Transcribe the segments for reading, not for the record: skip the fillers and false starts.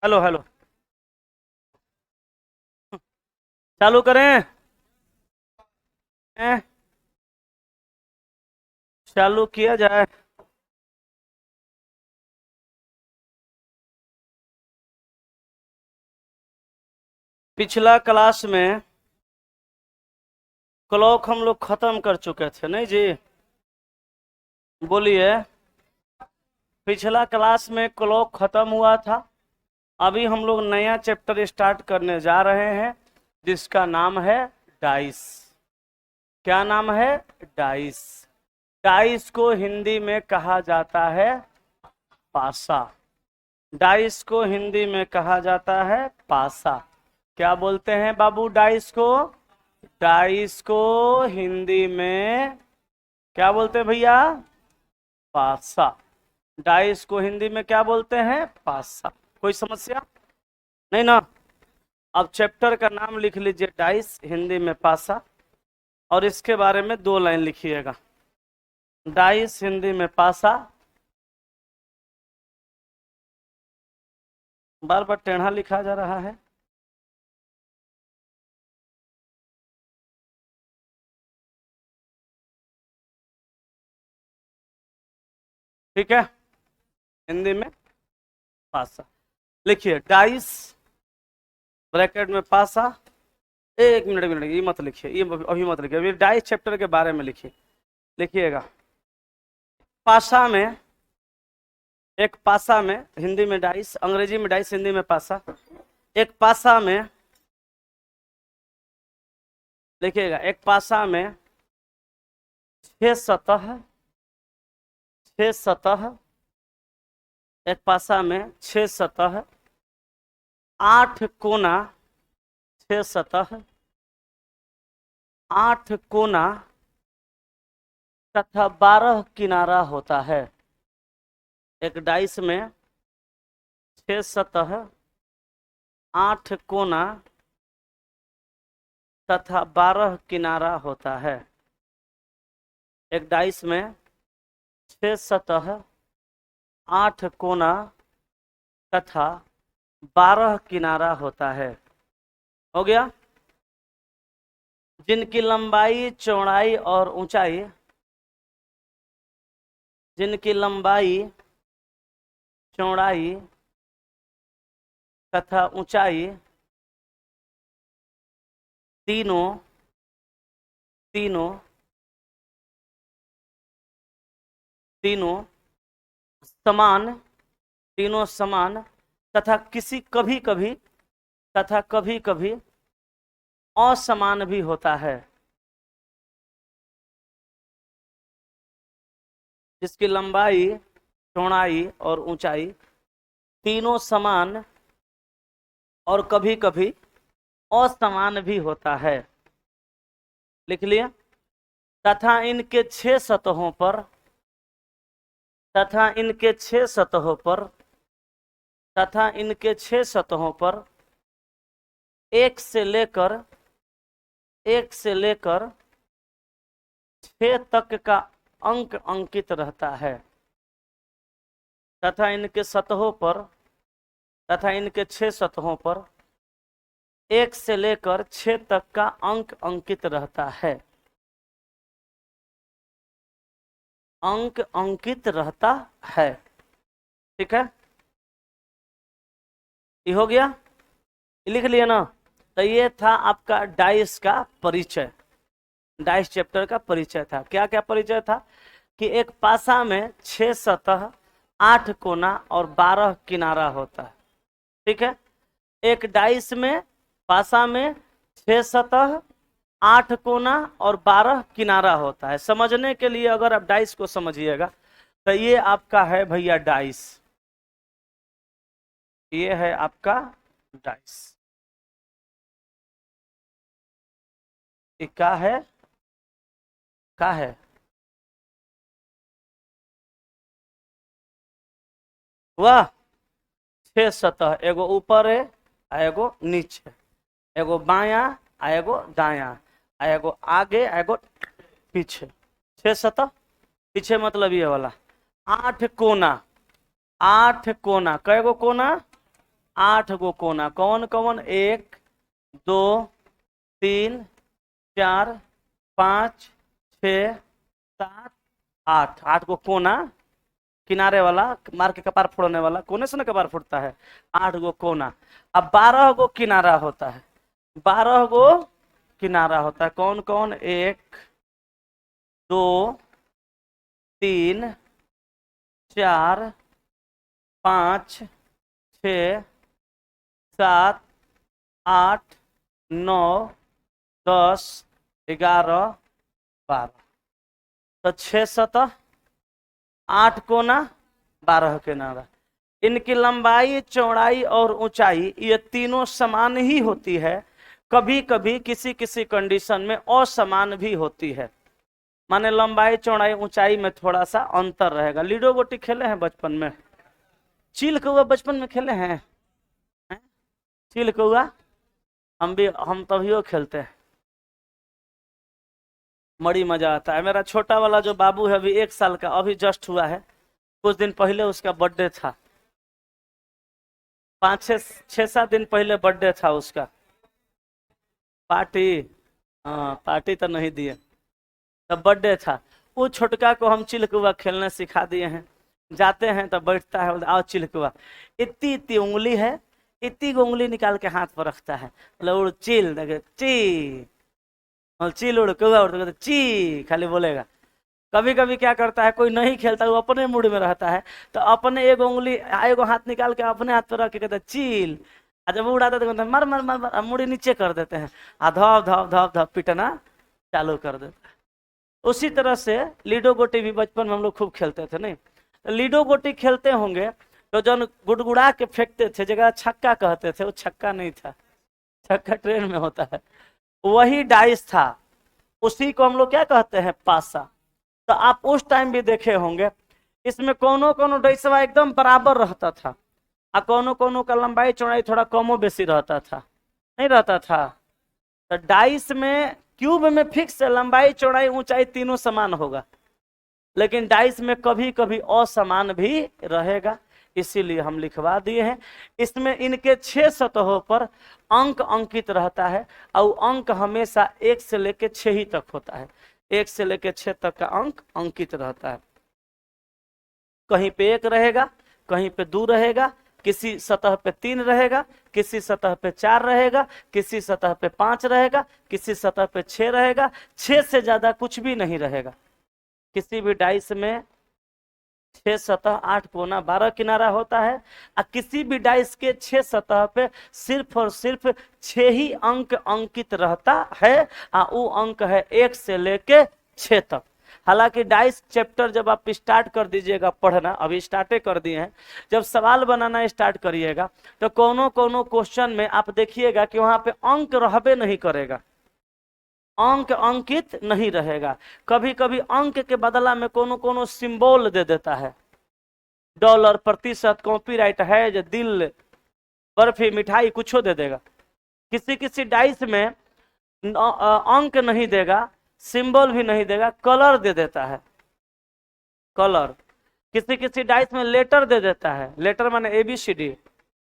Hello hello. चालू करें? हैं? चालू किया जाए। पिछला क्लास में क्लॉक हम लोग खत्म कर चुके थे, नहीं जी? बोलिए। पिछला क्लास में क्लॉक खत्म हुआ था। अभी हम लोग नया चैप्टर स्टार्ट करने जा रहे हैं, जिसका नाम है डाइस। क्या नाम है? डाइस। डाइस को हिंदी में कहा जाता है पासा। डाइस को हिंदी में कहा जाता है पासा। क्या बोलते हैं बाबू डाइस को? डाइस को हिंदी में क्या बोलते हैं भैया? पासा। डाइस को हिंदी में क्या बोलते हैं? पासा। कोई समस्या नहीं ना? अब चैप्टर का नाम लिख लीजिए, डाइस हिंदी में पासा, और इसके बारे में 2 लाइन लिखिएगा। डाइस हिंदी में पासा। बार बार टेढ़ा लिखा जा रहा है। ठीक है, हिंदी में पासा लिखिए। डाइस ब्रैकेट में पासा। एक मिनट मिनट, ये मत लिखिए, ये अभी मत लिखिए, अभी डाइस चैप्टर के बारे में लिखिए। लिखिएगा पासा में, एक पासा में, हिंदी में डाइस, अंग्रेजी में डाइस, हिंदी में पासा। एक पासा में लिखिएगा, एक पासा में 6 सतह, 6 सतह। एक पासा में 6 सतह, 8 कोना, 6 सतह, 8 कोना तथा 12 किनारा होता है। एक डाइस में 6 सतह, 8 कोना तथा 12 किनारा होता है। एक डाइस में 6 सतह, 8 कोना तथा 12 किनारा होता है। हो गया? जिनकी लंबाई, चौड़ाई और ऊंचाई, जिनकी लंबाई, चौड़ाई तथा ऊंचाई तीनों तीनों तीनों समान, तीनों समान तथा कभी कभी तथा कभी कभी असमान भी होता है। जिसकी लंबाई, चौड़ाई और ऊंचाई तीनों समान और कभी कभी असमान भी होता है। लिख लिया? तथा इनके 6 सतहों पर, तथा इनके 6 सतहों पर, तथा इनके 6 सतहों पर एक से लेकर 6 तक का अंक अंकित रहता है। तथा इनके सतहों पर, तथा इनके 6 सतहों पर 1 से लेकर 6 तक का अंक अंकित रहता है। अंक अंकित रहता है। ठीक है, ये हो गया? लिख लिया ना? तो ये था आपका डाइस का परिचय। डाइस चैप्टर का परिचय था। क्या क्या परिचय था? कि एक पासा में 6 सतह, 8 कोना और 12 किनारा होता है। ठीक है, एक डाइस में, पासा में 6 सतह, 8 कोना और 12 किनारा होता है। समझने के लिए अगर आप डाइस को समझिएगा तो ये आपका है भैया डाइस। ये है आपका डाइस। ये क्या है? क्या है? वाह! 6 सतह, एगो ऊपर है आ एगो नीचे, एगो बाया आ एगो दाया, आ एगो आगे आ एगो पीछे। 6 सतह, पीछे मतलब ये वाला। 8 कोना, 8 कोना, कैगो कोना? 8 गो कोना। कौन कौन? 1 2 3 4 5 6 7 8। 8 गो कोना, किनारे वाला, मार के कपार फोड़ने वाला, कोने से ना कपार फूटता है। 8 गो कोना। अब 12 गो किनारा होता है। 12 गो किनारा होता है। कौन कौन? 1 2 3 4 5 6 7 8 9 10 11 12। तो 6 7 8 कोना 12 किनारा। इनकी लंबाई, चौड़ाई और ऊंचाई ये तीनों समान ही होती है। कभी कभी किसी किसी कंडीशन में असमान भी होती है, माने लंबाई चौड़ाई ऊंचाई में थोड़ा सा अंतर रहेगा। लीडो गोटी खेले हैं बचपन में? चील कौआ बचपन में खेले हैं? हैं? चील कौआ हम तभियो खेलते हैं, बड़ी मजा आता है। मेरा छोटा वाला जो बाबू है अभी 1 साल का, अभी जस्ट हुआ है, कुछ दिन पहले उसका बर्थडे था। 5 6 7 दिन पहले बर्थडे था उसका। पार्टी? हाँ, पार्टी तो नहीं दिए, तब बर्थडे था। वो छोटका को हम चिलकुआ खेलने सिखा दिए हैं। जाते हैं तो बैठता है, बोलता आओ चिलकुआ। इतनी इतनी उंगली है, इतनी उंगली निकाल के हाथ पर रखता है, बोले उड़ चिल, देखे ची, और चिल उड़ कौआ उड़, ची खाली बोलेगा। कभी कभी क्या करता है, कोई नहीं खेलता, वो अपने मूड में रहता है, तो अपने एक उंगली एगो हाथ निकाल के अपने हाथ पर रख के कहता है चील। और जब वो उड़ाता है तो कहता है मर मर मर मर, मुड़ी नीचे कर देते हैं, आ धप धप धप धप पिटना चालू कर देते हैं। उसी तरह से लीडो गोटी भी बचपन में हम लोग खूब खेलते थे। नहीं तो लीडो गोटी खेलते होंगे तो जब गुड़गुड़ा के फेंकते थे, जगह छक्का कहते थे, वो छक्का नहीं था, छक्का ट्रेन में होता है, वही डाइस था, उसी को हम लोग क्या कहते हैं? पासा। तो आप उस टाइम भी देखे होंगे, इसमें कोनो कोनो डाइसवा एकदम बराबर रहता था, और कोनो कोनो का लंबाई चौड़ाई थोड़ा कमो बेसी रहता था, नहीं रहता था। तो डाइस में, क्यूब में फिक्स लंबाई चौड़ाई ऊंचाई तीनों समान होगा, लेकिन डाइस में कभी कभी असमान भी रहेगा, इसीलिए हम लिखवा दिए हैं। इसमें इनके 6 सतहों पर अंक अंकित रहता है, और अंक हमेशा 1 से लेकर 6 ही तक होता है। 1 से लेकर 6 तक का अंक अंकित रहता है। कहीं पे 1 रहेगा, कहीं पे 2 रहेगा, किसी सतह पे 3 रहेगा, किसी सतह पे 4 रहेगा, किसी सतह पे 5 रहेगा, किसी सतह पे 6 रहेगा। 6 से ज्यादा कुछ भी नहीं रहेगा। किसी भी डाइस में 6 सतह 8 कोना 12 किनारा होता है, और किसी भी डाइस के 6 सतह पे सिर्फ और सिर्फ 6 ही अंक अंकित रहता है, और वो अंक है 1 से लेके 6 तक। हालांकि डाइस चैप्टर जब आप स्टार्ट कर दीजिएगा पढ़ना, अभी स्टार्टे कर दिए हैं, जब सवाल बनाना स्टार्ट करिएगा तो कोनो कोनो क्वेश्चन में आप देखिएगा कि वहां पे अंक रहबे नहीं करेगा, अंक अंकित नहीं रहेगा। कभी कभी अंक के बदला में कोनो कोनो सिंबल दे देता है, डॉलर, प्रतिशत, कॉपीराइट, है दिल, बर्फी, मिठाई, कुछ दे देगा। किसी किसी डाइस में अंक नहीं देगा, सिंबल भी नहीं देगा, कलर दे देता है, कलर। किसी किसी डाइस में लेटर दे देता है, लेटर माने ABCD,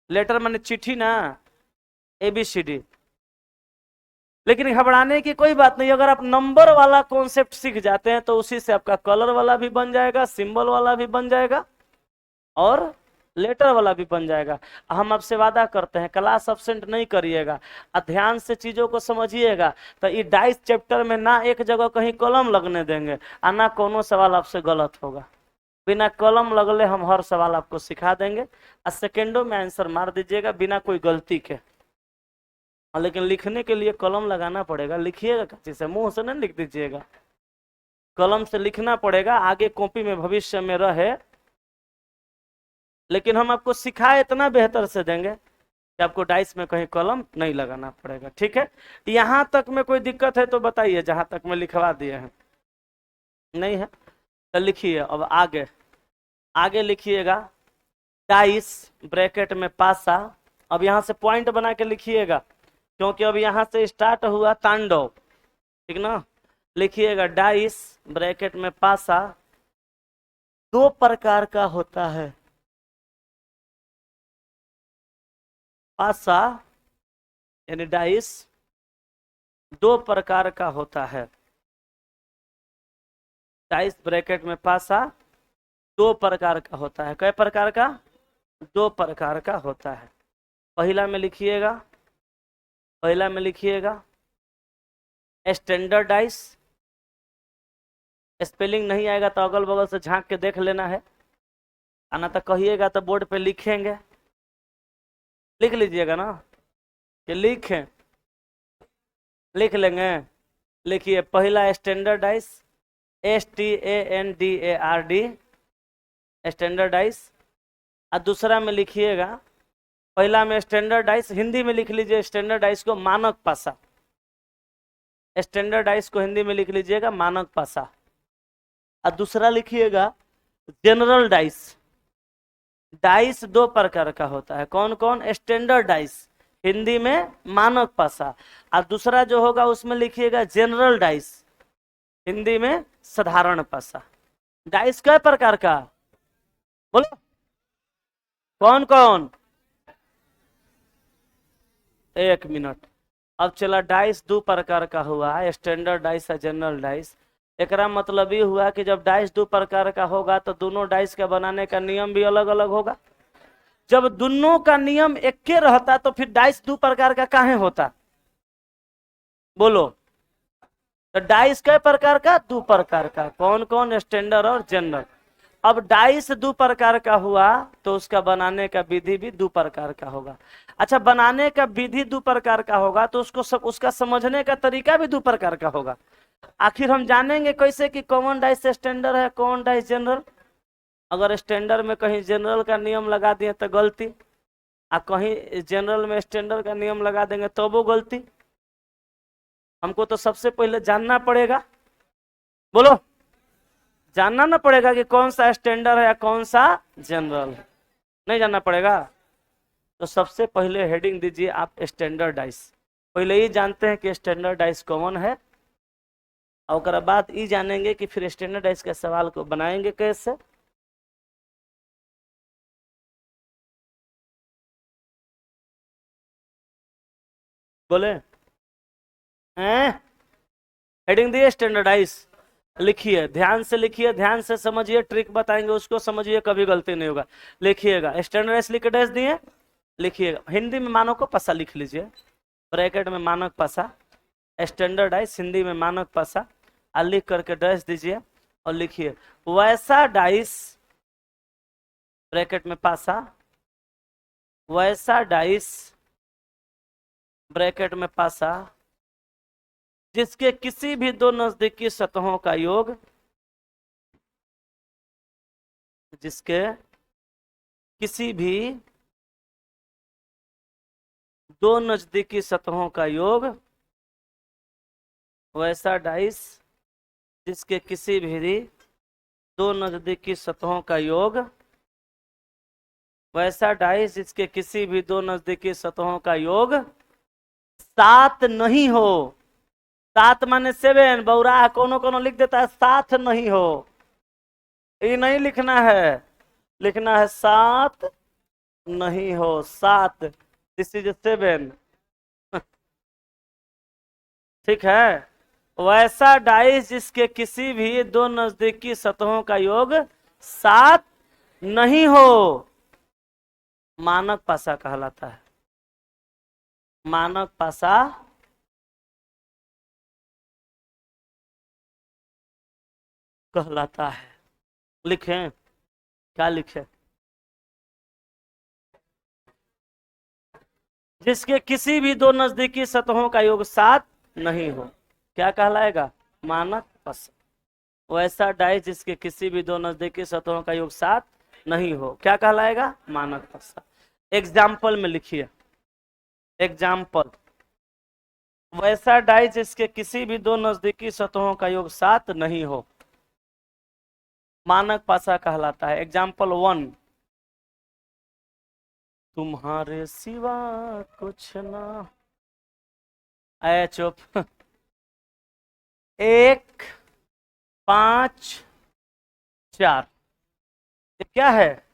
लेटर माने चिट्ठी ना, ABCD। लेकिन घबराने की कोई बात नहीं, अगर आप नंबर वाला कॉन्सेप्ट सीख जाते हैं तो उसी से आपका कलर वाला भी बन जाएगा, सिंबल वाला भी बन जाएगा, और लेटर वाला भी बन जाएगा। हम आपसे वादा करते हैं क्लास अब्सेंट नहीं करिएगा, ध्यान से चीजों को समझिएगा। तो ये डाइस चैप्टर में ना एक जगह कहीं कलम लगने देंगे, और ना कोनो सवाल आपसे गलत होगा। बिना कलम लगले हम हर सवाल आपको सिखा देंगे, और सेकेंडों में आंसर मार दीजिएगा बिना कोई गलती के। लेकिन लिखने के लिए कलम लगाना पड़ेगा, लिखिएगा कच्ची से, मुंह से नहीं लिख दीजिएगा, कलम से लिखना पड़ेगा, आगे कॉपी में भविष्य में रहे। लेकिन हम आपको सिखाए इतना बेहतर से देंगे कि आपको डाइस में कहीं कलम नहीं लगाना पड़ेगा। ठीक है, यहां तक में कोई दिक्कत है तो बताइए, जहां तक में लिखवा दिए हैं। नहीं है तो लिखिए। अब आगे आगे लिखिएगा, डाइस ब्रैकेट में पासा। अब यहां से पॉइंट बना के लिखिएगा, क्योंकि अब यहां से स्टार्ट हुआ तांडव, ठीक ना। लिखिएगा डाइस ब्रैकेट में पासा 2 प्रकार का होता है। पासा यानी डाइस दो प्रकार का होता है। डाइस ब्रैकेट में पासा दो प्रकार का होता है। कई प्रकार का? दो प्रकार का होता है। पहला में लिखिएगा, पहला में लिखिएगा स्टैंडर्ड डाइस। स्पेलिंग नहीं आएगा तो अगल बगल से झांक के देख लेना है, आना तो कहिएगा तो बोर्ड पे लिखेंगे, लिख लीजिएगा ना कि लिखें, लिख लेंगे। लिखिए पहला standard dice, STANDARD standard dice. और दूसरा में लिखिएगा, पहला में स्टैंडर्ड डाइस हिंदी में लिख लीजिए, स्टैंडर्ड डाइस को मानक पासा। स्टैंडर्ड डाइस को हिंदी में लिख लीजिएगा मानक पासा। और दूसरा लिखिएगा जनरल डाइस। डाइस दो प्रकार का होता है। कौन कौन? स्टैंडर्ड डाइस हिंदी में मानक पासा, और दूसरा जो होगा उसमें लिखिएगा जनरल डाइस हिंदी में साधारण पासा। डाइस कई प्रकार का? बोलो कौन कौन? एक मिनट। अब चला, डाइस दो प्रकार का हुआ, स्टैंडर्ड डाइस और जनरल डाइस। एकरा मतलब ये हुआ कि जब डाइस दो प्रकार का होगा तो दोनों डाइस का बनाने का नियम भी अलग अलग होगा। जब दोनों का नियम एक के रहता तो फिर डाइस दो प्रकार का काहे होता? बोलो। तो डाइस कई प्रकार का? दो प्रकार का। कौन कौन? स्टैंडर्ड और जनरल। अब डाइस दो प्रकार का हुआ तो उसका बनाने का विधि भी दो प्रकार का होगा। अच्छा, बनाने का विधि दो प्रकार का होगा तो उसका समझने का तरीका भी दो प्रकार का होगा। आखिर हम जानेंगे कैसे कि कौन डाइस स्टैंडर्ड है, कौन डाइस जनरल? अगर स्टैंडर्ड में कहीं जनरल का नियम लगा दिए तो गलती, और कहीं जनरल में स्टैंडर्ड का नियम लगा देंगे तो वो गलती। हमको तो सबसे पहले जानना पड़ेगा, बोलो, जानना ना पड़ेगा कि कौन सा स्टैंडर्ड है या कौन सा जनरल है। नहीं जानना पड़ेगा? तो सबसे पहले हेडिंग दीजिए आप स्टैंडर्ड डाइस। पहले ये जानते हैं कि स्टैंडर्ड डाइस कौन है, और उसके बाद ये जानेंगे कि फिर स्टैंडर्ड डाइस के सवाल को बनाएंगे कैसे। बोले हैं? हेडिंग दिए स्टैंडर्डाइज। लिखिए, ध्यान से लिखिए, ध्यान से समझिए, ट्रिक बताएंगे उसको समझिए, कभी गलती नहीं होगा। लिखिएगा स्टैंडर्डाइज, लिख के डैश दिए, लिखिएगा हिंदी में मानक को पासा लिख लीजिए, ब्रैकेट में मानक पासा, स्टैंडर्डाइज हिंदी में मानक पासा, और लिख करके डैश दीजिए और लिखिए वैसा डाइस ब्रैकेट में पासा, वैसा डाइस ब्रैकेट में पासा जिसके किसी भी दो नजदीकी सतहों का योग, जिसके किसी भी दो नजदीकी सतहों का योग, वैसा डाइस जिसके किसी भी दो नजदीकी सतहों का योग, वैसा डाइस जिसके किसी भी दो नजदीकी सतहों का योग सात नहीं हो। सात माने सेवन, बौरा कोनो कोनो लिख देता है सात नहीं हो, ये नहीं लिखना है, लिखना है सात नहीं हो, सात, दिस इज सेवन। ठीक है, वैसा डाइस जिसके किसी भी दो नजदीकी सतहों का योग सात नहीं हो, मानक पासा कहलाता है। मानक पासा कहलाता है। लिखें, क्या लिखें? जिसके किसी भी दो नजदीकी सतहों का योग सात नहीं हो, क्या कहलाएगा? मानक पासा। वैसा डाइस जिसके किसी भी दो नजदीकी सतहों का योग सात नहीं हो, क्या कहलाएगा? मानक पासा। एग्जाम्पल में लिखिए, एग्जाम्पल, वैसा डाइस जिसके किसी भी दो नजदीकी सतहों का योग सात नहीं हो, मानक पासा कहलाता है। एग्जाम्पल वन, तुम्हारे सिवा कुछ ना, आया चुप। एक, पांच, चार, ये क्या है?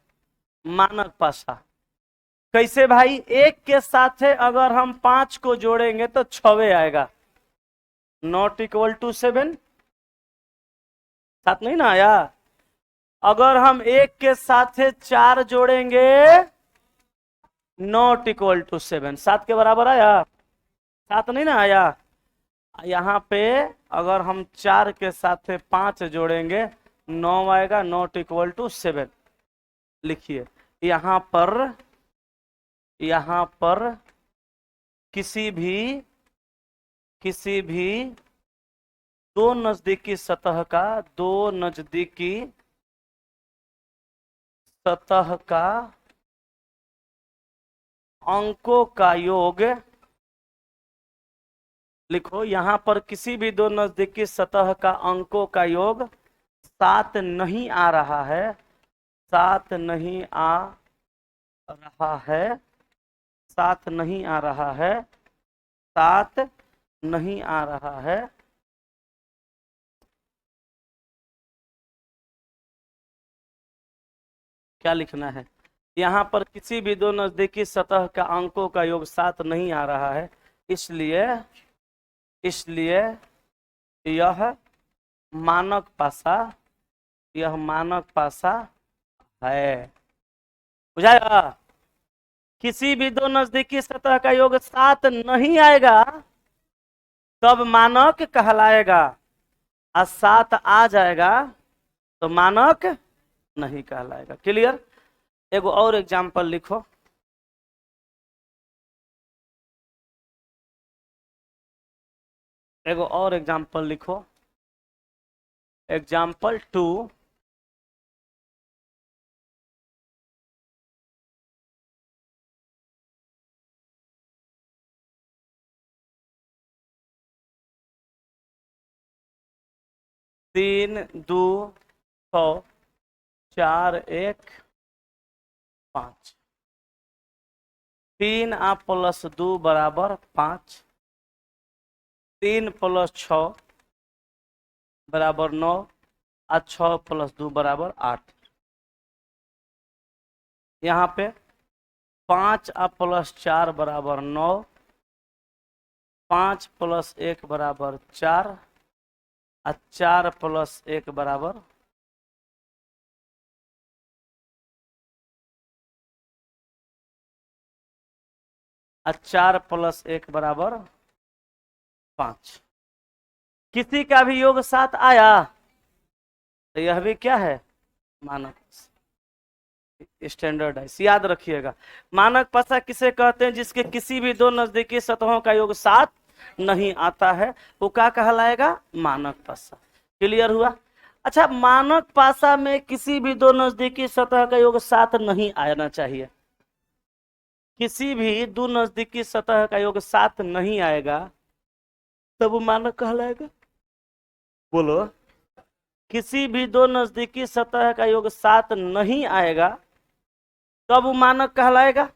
मानक पासा। कैसे भाई? एक के साथ है अगर हम 5 को जोड़ेंगे तो 6 आएगा, नॉट इक्वल टू 7। साथ नहीं ना आया? अगर हम एक के साथ है 4 जोड़ेंगे, नॉट इक्वल टू 7, 7 के बराबर आया? 7 नहीं ना आया? यहाँ पे अगर हम 4 के साथ 5 जोड़ेंगे 9 आएगा, नॉट इक्वल टू 7। लिखिए यहाँ पर किसी भी दो नजदीकी सतह का अंकों का योग, लिखो यहाँ पर किसी भी दो नजदीकी सतह का अंकों का योग 7 नहीं आ रहा है, 7 नहीं आ रहा है, 7 नहीं आ रहा है, 7 नहीं आ रहा है, क्या लिखना है? यहाँ पर किसी भी दो नजदीकी सतह का अंकों का योग 7 नहीं आ रहा है, इसलिए यह मानक पासा है। बुझाया? किसी भी दो नजदीकी सतह का योग 7 नहीं आएगा तब मानक कहलाएगा, और 7 आ जाएगा तो मानक नहीं कहलाएगा। क्लियर? एगो और एग्जाम्पल लिखो। एग्जाम्पल 2। तीन 2 6 4 1 5। 3 प्लस 2 बराबर 5, 3 प्लस 6 बराबर 9, और 6 प्लस 2 बराबर 8। यहाँ पे 5 प्लस 4 बराबर 9, 5 प्लस 1 बराबर 4, और 4 प्लस 1 बराबर 4 प्लस 1 बराबर 5। किसी का भी योग 7 आया तो यह भी क्या है? मानक स्टैंडर्डाइज। याद रखिएगा, मानक पासा किसे कहते हैं? जिसके किसी भी दो नजदीकी सतहों का योग 7 नहीं आता है, वो क्या कहलाएगा? मानक पासा। क्लियर हुआ? अच्छा, मानक पासा में किसी भी दो नजदीकी सतह का योग 7 नहीं आना चाहिए। किसी भी दो नजदीकी सतह का योग 7 नहीं आएगा तब वो मानक कहलाएगा। बोलो। किसी भी दो नजदीकी सतह का योग 7 नहीं आएगा तब वो मानक कहलाएगा।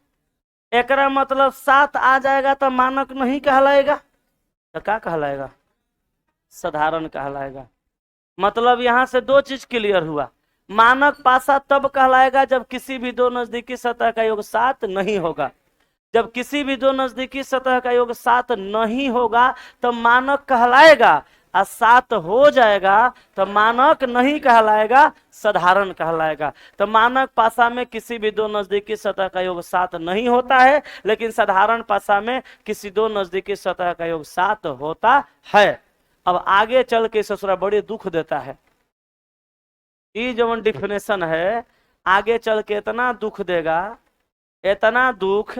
एकरा मतलब 7 आ जाएगा तो मानक नहीं कहलाएगा, तो क्या कहलाएगा? साधारण कहलाएगा। मतलब यहां से दो चीज क्लियर हुआ। मानक पासा तब कहलाएगा जब किसी भी दो नजदीकी सतह का योग 7 नहीं होगा। जब किसी भी दो नजदीकी सतह का योग 7 नहीं होगा तो मानक कहलाएगा, और 7 हो जाएगा तो मानक नहीं कहलाएगा, साधारण कहलाएगा। तो मानक पासा में किसी भी दो नजदीकी सतह का योग 7 नहीं होता है, लेकिन साधारण पासा में किसी दो नजदीकी सतह का योग 7 होता है। अब आगे चल के ससुरा बड़े दुख देता है। ये जो डिफिनेशन है आगे चल के इतना दुख देगा, इतना दुख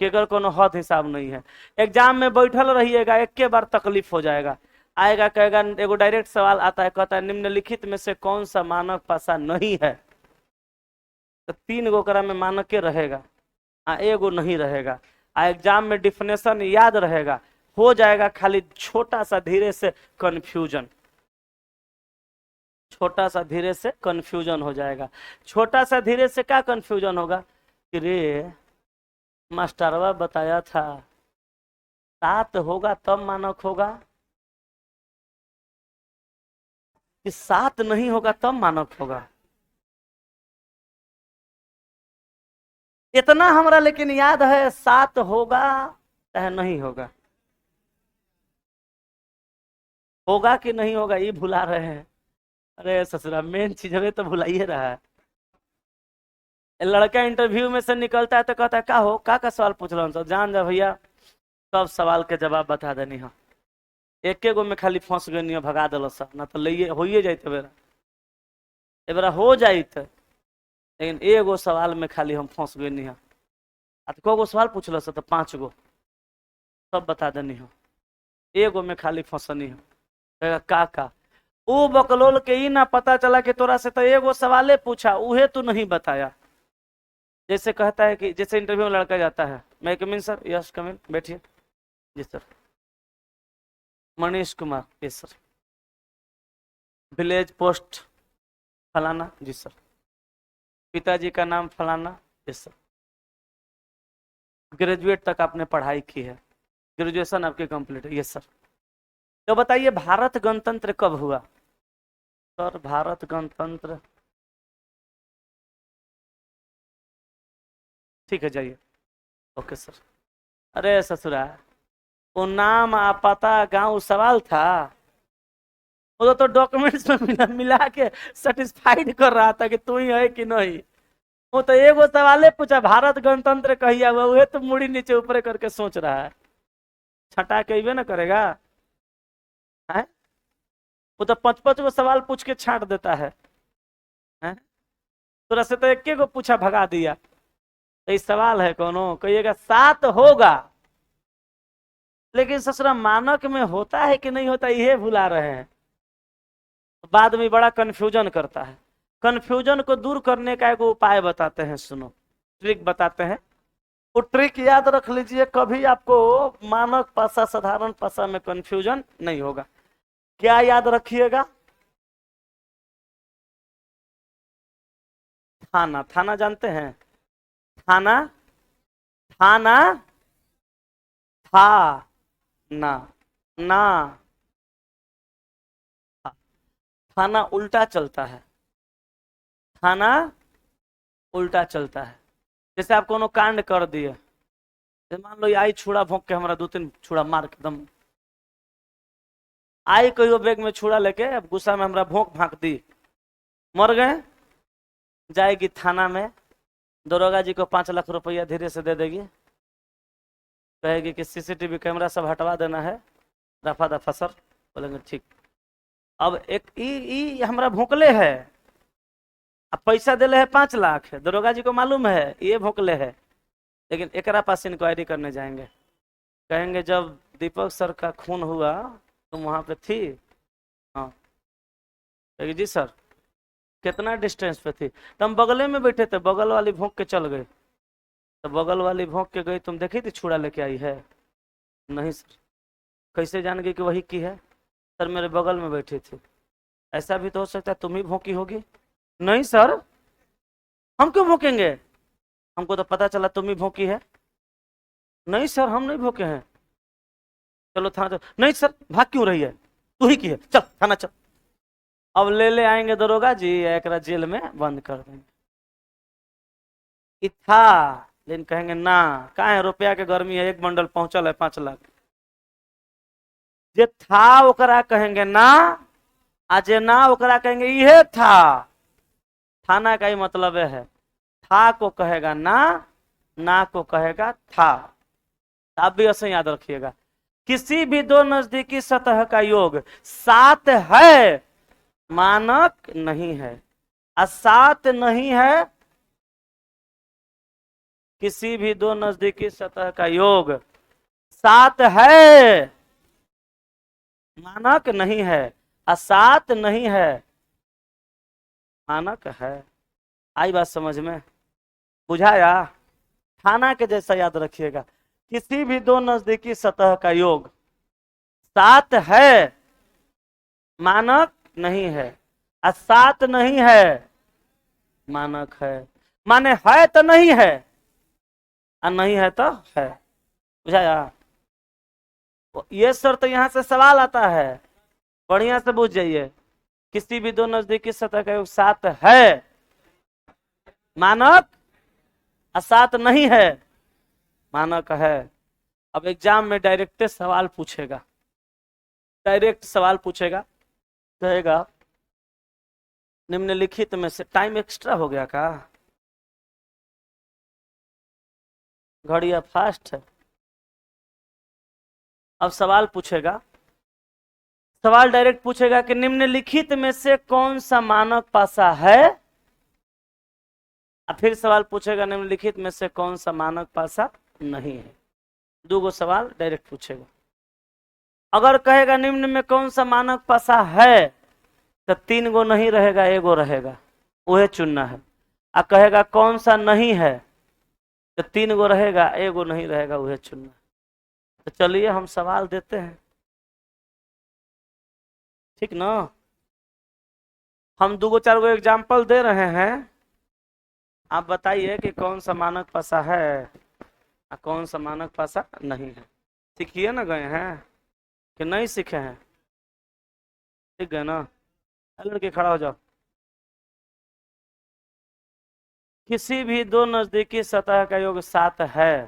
कि अगर कोनो हद हिसाब नहीं है। एग्जाम में बैठल रहिएगा, एक के बार तकलीफ हो जाएगा। आएगा कहेगा, एगो डायरेक्ट सवाल आता है, कहता है निम्नलिखित में से कौन सा मानक पासा नहीं है? तो 3 गो करा में मानक के रहेगा, एगो नहीं रहेगा। एग्जाम में डिफिनेशन याद रहेगा, हो जाएगा खाली छोटा सा धीरे से कंफ्यूजन, छोटा सा धीरे से कंफ्यूजन हो जाएगा। छोटा सा धीरे से क्या कंफ्यूजन होगा कि रे मास्टरवा बताया था 7 होगा तब मानक होगा, कि 7 नहीं होगा तब मानक होगा। इतना हमरा लेकिन याद है, 7 होगा चाहे नहीं होगा, होगा कि नहीं होगा ये भुला रहे हैं। अरे ससुरा मेन चीज हमें तो भुलाइए रहा है। लड़का इंटरव्यू में से निकलता है तो कहता है का हो का सवाल पूछ रहा हूँ, जान जा भैया सब सवाल के जवाब बता देनी है, एके गो में खाली फंस गई नहीं भगा दिल सब, ना तो ले होइए जाते बेरा, ए बेरा हो जाते, लेकिन एगो सवाल में खाली हम फंस गई नहीं। को गो सवाल पूछल तो 5 गो सब बता देनी है, एगो में खाली फंसनी है। का वो बकलोल के ही ना पता चला कि तोरा से तो एगो सवाले पूछा, उहे तू नहीं बताया। जैसे कहता है कि जैसे इंटरव्यू में लड़का जाता है, मैं कमिन सर, यस कमिन, बैठिए, जी sir, Manish Kumar, yes sir, village post फलाना, जी सर, पिताजी का नाम फलाना, यस सर, ग्रेजुएट तक आपने पढ़ाई की है, ग्रेजुएशन आपकी कंप्लीट है, यस सर। तो बताइए भारत गणतंत्र कब हुआ? सर भारत गणतंत्र, ठीक है जाइए, ओके सर। अरे ससुरा वो नाम आ पता गांव सवाल था, वो तो डॉक्यूमेंट्स में मिला के सेटिस्फाइड कर रहा था कि तू ही है कि नहीं। वो तो एगो सवाले पूछा भारत गणतंत्र कहिया हुआ, वह तो मुड़ी नीचे ऊपर करके सोच रहा है, छटा के अबे ना करेगा है? वो तो 5-5 गो सवाल पूछ के छांट देता है, तो से तो एक गो पूछा भगा दिया। तो ये सवाल है कोनो, कहिएगा 7 होगा, लेकिन ससुरा मानक में होता है कि नहीं होता ये भुला रहे हैं, बाद में बड़ा कंफ्यूजन करता है। कंफ्यूजन को दूर करने का एक उपाय बताते हैं, सुनो, ट्रिक बताते हैं। वो ट्रिक याद रख लीजिए, कभी आपको मानक भाषा साधारण भाषा में कंफ्यूजन नहीं होगा। क्या याद रखिएगा? थाना, थाना जानते हैं? थाना, थाना, था ना, ना, थाना उल्टा चलता है, थाना उल्टा चलता है। जैसे आप कोनो कांड कर दिए, मान लो आई छुड़ा भोंक के हमारा 2-3 छुड़ा मार के दम, आई कहियो बैग में छुड़ा लेके अब गुस्सा में हमारा भोंक भांक दी, मर गए, जाएगी थाना में, दरोगा जी को 5 लाख रुपया धीरे से दे देगी, कहेगी कि सीसीटीवी कैमरा सब हटवा देना है, दफा दफा सर, बोलेंगे ठीक। अब एक ई हमारा भोंकले है, अब पैसा दिले है 5 लाख, दरोगा जी को मालूम है ये भोंकले है, लेकिन एकरा पास इंक्वायरी करने जाएंगे, कहेंगे जब दीपक सर का खून हुआ तुम वहां पे थी? हाँ। कहेगी जी सर। कितना डिस्टेंस पे थी? तो हम बगले में बैठे थे, बगल वाली भोंक के चल गए, तो बगल वाली भोंक के गई, तुम देखी थी छुड़ा लेके आई है? नहीं सर। कैसे जान गई कि वही की है? सर मेरे बगल में बैठी थी। ऐसा भी तो हो सकता है तुम ही भोंकी होगी। नहीं सर, हम क्यों भोंकेंगे, हमको तो पता चला तुम ही भोंकी है। नहीं सर हम नहीं भोंके हैं। चलो थाना, नहीं सर भाग क्यों रही है, तू ही की है, चल थाना चल। अब ले आएंगे दरोगा जी, एक जेल में बंद कर देंगे। था, लेकिन कहेंगे ना, कहाँ है रुपया के गर्मी है, 1 बंडल पहुंचल है 5 लाख। जे था ओकरा कहेंगे ना, आज ना ओकरा कहेंगे ये था। थाना का ही मतलब है, था को कहेगा ना को कहेगा था। आप भी ऐसे याद रखिएगा, किसी भी 2 नजदीकी सतह का योग 7 है, मानक नहीं है, 7 नहीं है। किसी भी 2 नजदीकी सतह का योग 7 है, मानक नहीं है, 7 नहीं है, मानक है। आई बात समझ में? बुझाया? थाना के जैसा याद रखिएगा, किसी भी 2 नजदीकी सतह का योग 7 है, मानक नहीं है, 7 नहीं है, मानक है। माने है तो नहीं है, और नहीं है तो है। बुझाया? ये सर तो यहां से सवाल आता है, बढ़िया से बुझ जाइए। किसी भी 2 नजदीकी सतह का योग 7 है, मानक असात नहीं है, मानक है। अब एग्जाम में डायरेक्ट सवाल पूछेगा, डायरेक्ट सवाल पूछेगा, कहेगा निम्नलिखित में से, टाइम एक्स्ट्रा हो गया का, घड़िया फास्ट है। अब सवाल पूछेगा, सवाल डायरेक्ट पूछेगा कि निम्नलिखित में से कौन सा मानक पासा है, और फिर सवाल पूछेगा निम्नलिखित में से कौन सा मानक पासा नहीं है। दो गो सवाल डायरेक्ट पूछेगा। अगर कहेगा निम्न में कौन सा मानक पासा है, तो 3 गो नहीं रहेगा, एगो रहेगा, वह चुनना है। आ कहेगा कौन सा नहीं है, तो 3 गो रहेगा, एगो नहीं रहेगा, वह चुनना है। तो चलिए हम सवाल देते हैं, ठीक ना। हम 2 गो 4 गो एग्जाम्पल दे रहे हैं, आप बताइए कि कौन सा मानक पासा है और कौन सा मानक पासा नहीं है। सीखिए ना, गए हैं कि नहीं सीखे हैं? ठीक है ना। लड़के खड़ा हो जाओ। किसी भी दो नजदीकी सतह का योग 7 है,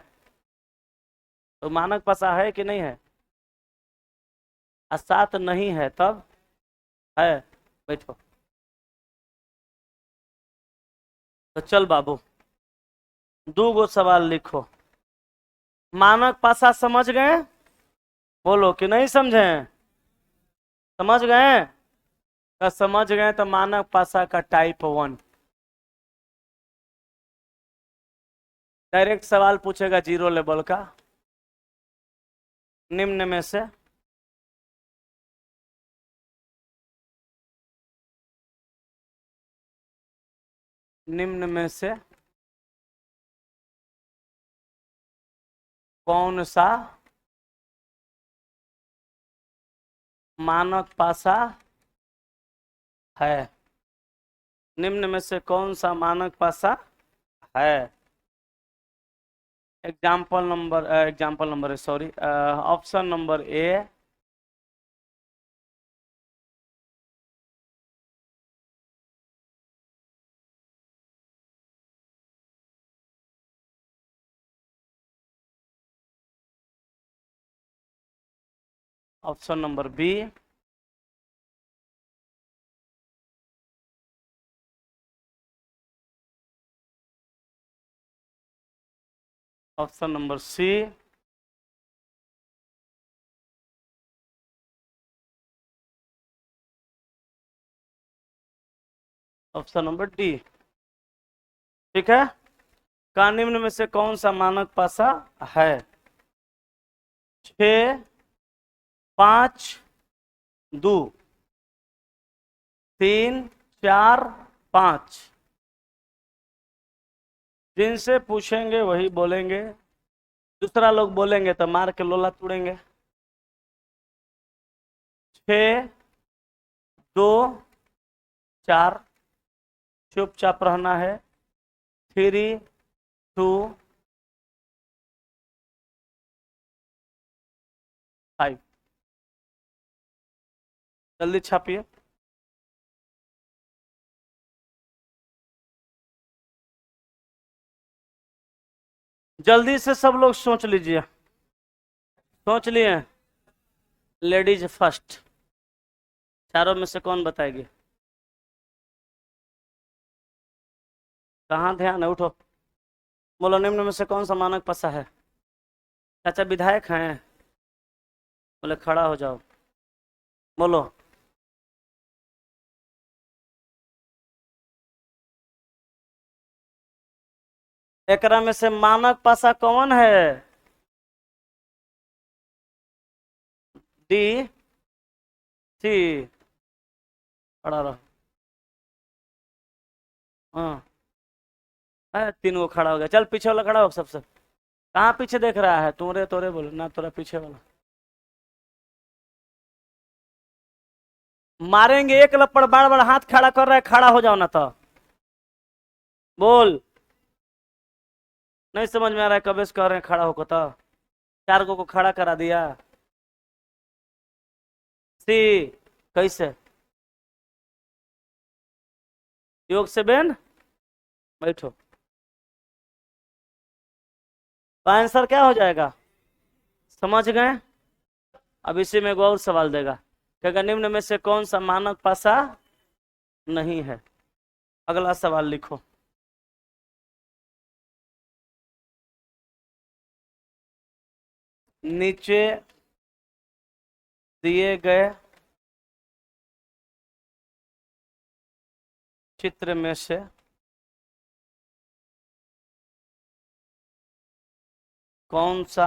तो मानक पासा है कि नहीं है? 7 नहीं है तब है। बैठो। तो चल बाबू, 2 गो सवाल लिखो। मानक पासा समझ गए? बोलो कि नहीं समझे? समझ गए? तो समझ गए तो मानक पासा का टाइप 1। डायरेक्ट सवाल पूछेगा 0 लेवल का, निम्न में से निम्न में से कौन सा मानक पासा है, निम्न में से कौन सा मानक पासा है। Example number sorry, option number A, option number B, option number C, option number D. ठीक है। का निम्न में से कौन सा मानक पासा है? 6, 5, 2, 3, 4, 5। जिनसे पूछेंगे वही बोलेंगे, दूसरा लोग बोलेंगे तो मार के लोला तोड़ेंगे। 6, 2, 4, चुपचाप रहना है। 3, 2, 5। जल्दी छापिए। जल्दी से सब लोग सोच लीजिए। सोच लिए? Ladies first. चारों में से कौन बताएगी? कहाँ ध्यान है? उठो। बोलो निम्न में से कौन सा मानक पासा है? चाचा विधायक हैं? बोले खड़ा हो जाओ। बोलो। एकरा में से मानक पासा कौन है? डी, सी। खड़ा रहो। हाँ, 3 गो खड़ा हो गया। चल पीछे वाला खड़ा हो सबसे। कहाँ पीछे देख रहा है? तोरे तोरे बोलो ना, तोरा पीछे वाला। मारेंगे एक लपड़, बार बार हाथ खड़ा कर रहा है, खड़ा हो जाओ ना तो। बोल। नहीं समझ में आ रहा है? कब से कह रहे हैं खड़ा होकर तो। 4 गो को खड़ा करा दिया। सी। कैसे? योग से बेन। बैठो। तो आंसर क्या हो जाएगा, समझ गए। अब इसी में एगो और सवाल देगा, कहेगा निम्न में से कौन सा मानक पासा नहीं है। अगला सवाल लिखो। नीचे दिए गए चित्र में से कौन सा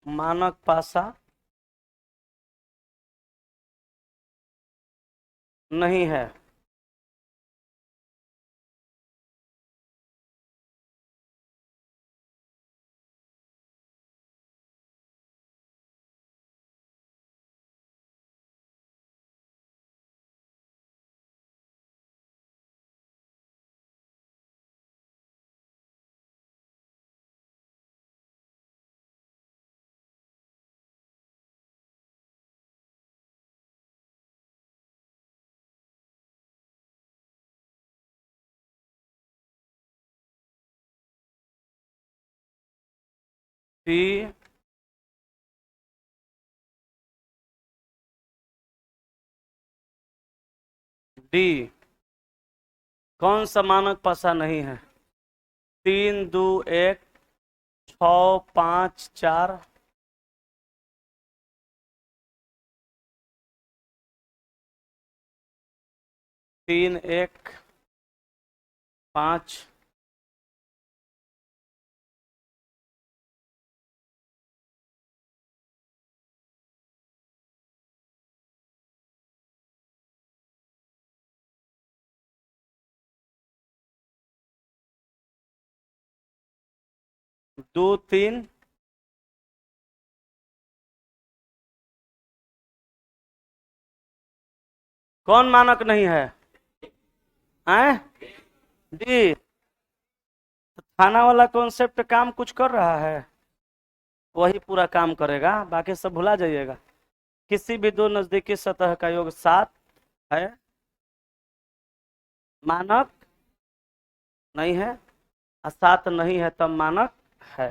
मानक पासा नहीं है। सी, डी, कौन सा मानक पासा नहीं है। 3 2 1 6 5 4, 3 1 5, 2 3, कौन मानक नहीं है, हैं, डी। थाना वाला कॉन्सेप्ट काम कुछ कर रहा है, वही पूरा काम करेगा, बाकी सब भुला जाइएगा। किसी भी दो नजदीकी सतह का योग 7 है, मानक नहीं है, और 7 नहीं है तब मानक है।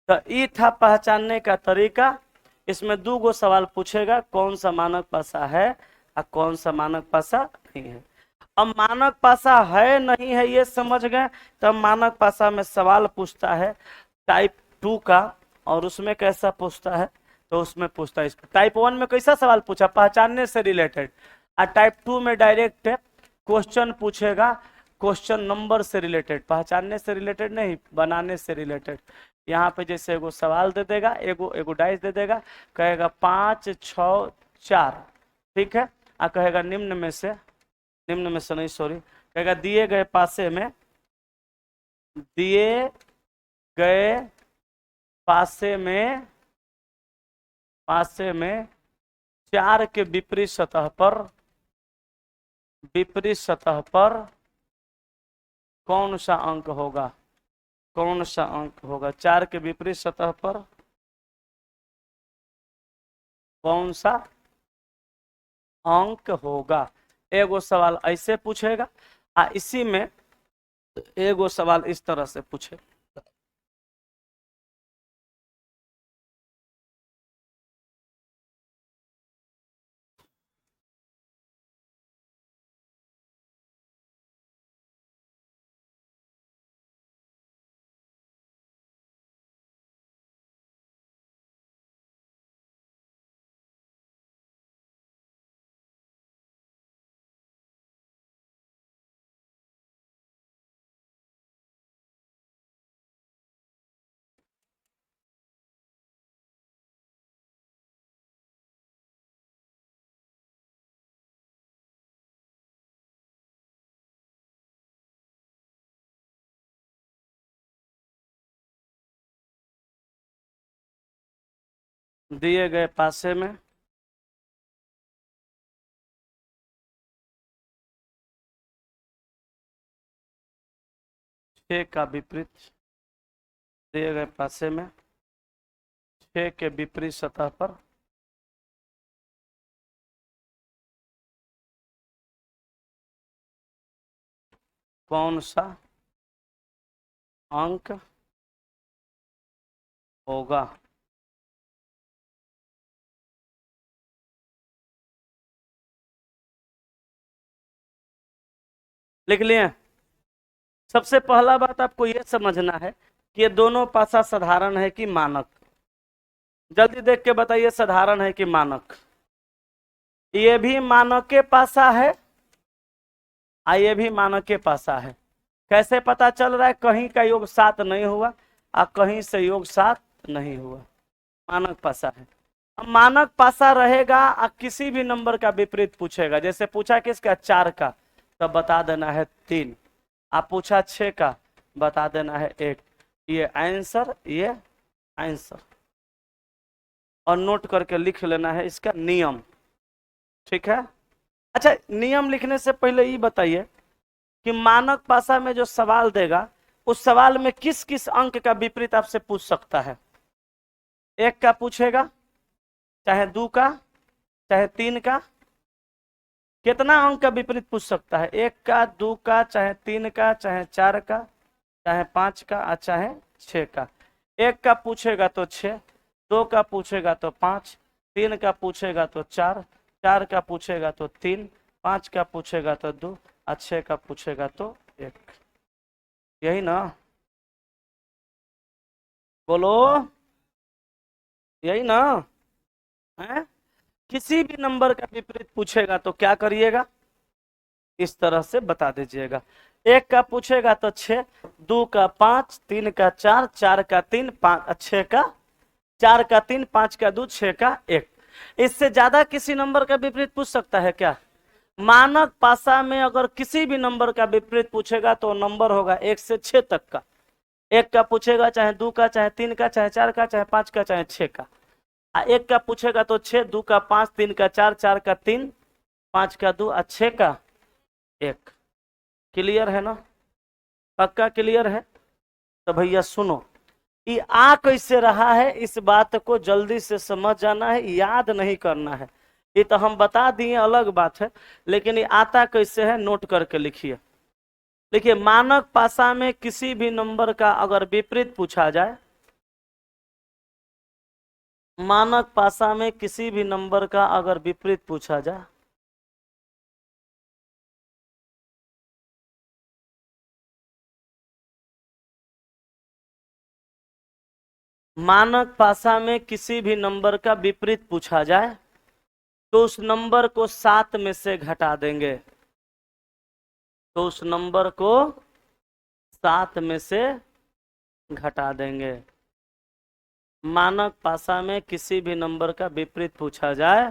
तो ये था पहचानने का तरीका। इसमें दो गो सवाल पूछेगा, कौन सा मानक पासा है और कौन सा मानक पासा नहीं है। अब मानक पासा है नहीं है ये समझ गए, तब मानक पासा में सवाल पूछता है टाइप 2 का, और उसमें कैसा पूछता है, तो उसमें पूछता है टाइप 1 में कैसा सवाल पूछा, पहचानने से रिलेटेड, और टाइप 2 में डायरेक्ट क्वेश्चन पूछेगा, क्वेश्चन नंबर से रिलेटेड, पहचानने से रिलेटेड नहीं, बनाने से रिलेटेड। यहाँ पे जैसे एगो सवाल दे देगा, एगो एगो डाइस दे देगा, कहेगा 5 6 4, ठीक है, और कहेगा निम्न में से नहीं, सॉरी, कहेगा दिए गए गए पासे में 4 के विपरीत सतह पर कौन सा अंक होगा, कौन सा अंक होगा, 4 के विपरीत सतह पर कौन सा अंक होगा। एगो सवाल ऐसे पूछेगा, इसी में एगो सवाल इस तरह से पूछे। दिए गए पासे में छः का विपरीत, दिए गए पासे में 6 के विपरीत सतह पर कौन सा अंक होगा। लिख लिए? सबसे पहला बात आपको यह समझना है कि ये दोनों पासा साधारण है कि मानक। जल्दी देख के बताइए, साधारण है कि मानक? ये भी मानक के पासा है और ये भी मानक के पासा है। कैसे पता चल रहा है? कहीं का योग 7 नहीं हुआ और कहीं से योग 7 नहीं हुआ, मानक पासा है। अब मानक पासा रहेगा और किसी भी नंबर का विपरीत पूछेगा। जैसे पूछा किसका? 4 का, तो बता देना है 3। आप पूछा 6 का, बता देना है 1। ये आंसर, ये आंसर। और नोट करके लिख लेना है इसका नियम। ठीक है? अच्छा, नियम लिखने से पहले ये बताइए कि मानक पासा में जो सवाल देगा उस सवाल में किस किस अंक का विपरीत आपसे पूछ सकता है? 1 का पूछेगा, चाहे 2 का, चाहे 3 का। कितना अंक का विपरीत पूछ सकता है? 1 का, 2 का, चाहे 3 का, चाहे 4 का, चाहे 5 का और चाहे 6 का। 1 का पूछेगा तो 6, 2 का पूछेगा तो 5, 3 का पूछेगा तो 4, 4 का पूछेगा तो 3, 5 का पूछेगा तो 2 और 6 का पूछेगा तो 1। यही ना? बोलो, यही ना है? किसी भी नंबर का विपरीत पूछेगा तो क्या करिएगा? इस तरह से बता दीजिएगा। 1 का पूछेगा तो 6, 2 का 5, 3 का 4, 4 का 3, 5, 6 का 4 का 3, 5 का 2, 6 का 1। इससे ज्यादा किसी नंबर का विपरीत पूछ सकता है क्या? मानक पासा में अगर किसी भी नंबर का विपरीत पूछेगा तो नंबर होगा 1 से 6 तक का। 1 का पूछेगा, चाहे 2 का, चाहे 3 का, चाहे 4 का, चाहे 5 का, चाहे 6 का। 1 का पूछेगा तो 6, 2 का 5, 3 का 4, 4 का 3, 5 का 2 और 6 का 1। क्लियर है ना? पक्का क्लियर है? तो भैया सुनो, ये आ कैसे रहा है इस बात को जल्दी से समझ जाना है, याद नहीं करना है। ये तो हम बता दिए, अलग बात है, लेकिन ये आता कैसे है नोट करके लिखिए। देखिए, मानक पासा में किसी भी नंबर का अगर विपरीत पूछा जाए, मानक पासा में किसी भी नंबर का अगर विपरीत पूछा जाए, मानक पासा में किसी भी नंबर का विपरीत पूछा जाए तो उस नंबर को 7 में से घटा देंगे। तो उस नंबर को 7 में से घटा देंगे। मानक पासा में किसी भी नंबर का विपरीत पूछा जाए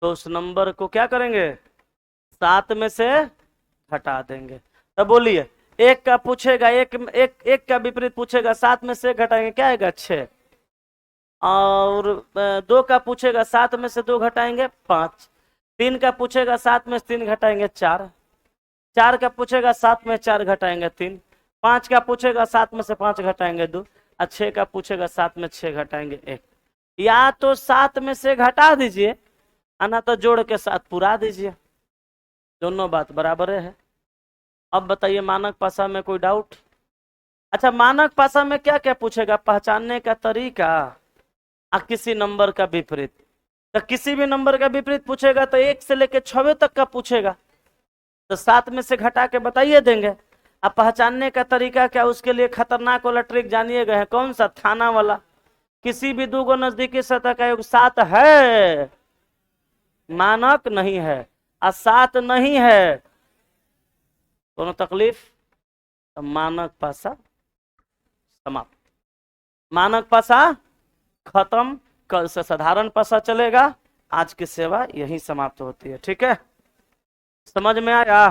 तो उस नंबर को क्या करेंगे? 7 में से घटा देंगे। तब बोलिए, 1 का पूछेगा, एक का विपरीत पूछेगा, 7 में से घटाएंगे, क्या आएगा? 6। और 2 का पूछेगा, 7 में से 2 घटाएंगे 5। 3 का पूछेगा, 7 में से 3 घटाएंगे 4। 4 का पूछेगा, 7 में 4 घटाएंगे 3। 5 का पूछेगा, 7 में से 5 घटाएंगे 2। और 6 का पूछेगा, 7 में 6 घटाएंगे 1। या तो 7 में से घटा दीजिए, ना तो जोड़ के 7 पूरा दीजिए, दोनों बात बराबर है। अब बताइए, मानक पासा में कोई डाउट? अच्छा, मानक पासा में क्या क्या पूछेगा? पहचानने का तरीका और किसी नंबर का विपरीत। तो किसी भी नंबर का विपरीत पूछेगा तो 1 से लेकर 6 तक का पूछेगा, तो 7 में से घटा के बताइए देंगे। अब पहचानने का तरीका क्या? उसके लिए खतरनाक वाला ट्रिक जानिए गए हैं, कौन सा? थाना वाला। किसी भी 2 को नजदीकी सतह का योग 7 है, मानक नहीं है, और 7 नहीं है, दोनों तकलीफ। तो मानक पासा समाप्त, मानक पासा खत्म। कल से साधारण पासा चलेगा। आज की सेवा यही समाप्त होती है। ठीक है? समझ में आया?